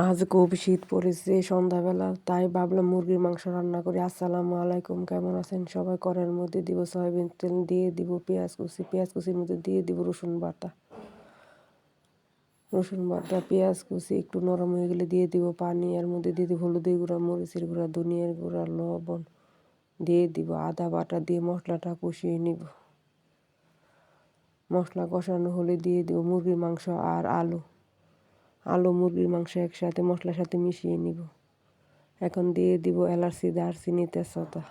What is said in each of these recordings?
আজ খুব শীত পড়েছে সন্ধ্যাবেলা, তাই ভাবলাম মুরগির মাংস রান্না করি। আসসালামু আলাইকুম, কেমন আছেন সবাই? কড়াইয়ের মধ্যে দিব সয়াবিন তেল, দিয়ে দিব পেঁয়াজ কুচির মধ্যে দিয়ে দিব রসুন বাটা, পেঁয়াজ কুচি একটু নরম হয়ে গেলে দিয়ে দিব পানি। এর মধ্যে দিয়ে দিব হলুদের গুঁড়া, মরিচের গুঁড়া, ধনিয়ার গুঁড়া, লবণ দিয়ে দিব। আদা বাটা দিয়ে মশলাটা কষিয়ে নিব। মশলা কষানো হলে দিয়ে দিব মুরগির মাংস আর আলু মুরগির মাংস একসাথে মশলার সাথে মিশিয়ে নিব। এখন দিয়ে দিব এলাচি, দারচিনি, তেজপাতা।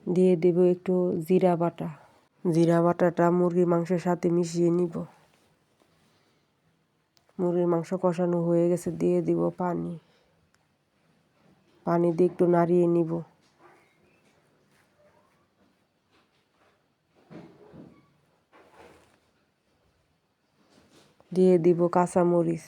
দিয়ে দেব একটু জিরা বাটাটা মুরগির মাংসের সাথে মিশিয়ে নিব। মুরগির মাংস কষানো হয়ে গেছে, দিয়ে দিব পানি দিয়ে একটু নাড়িয়ে নিব। দিয়ে দিব কাঁচামরিচ।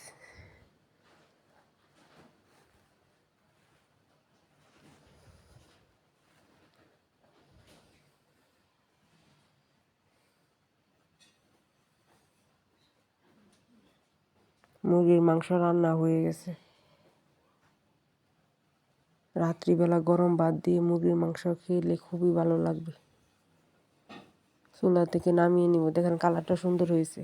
মুরগির মাংস রান্না হয়ে গেছে। রাত্রিবেলা গরম ভাত দিয়ে মুরগির মাংস খেলে খুবই ভালো লাগবে। চুলা থেকে নামিয়ে নিব। দেখেন কালারটা সুন্দর হয়েছে।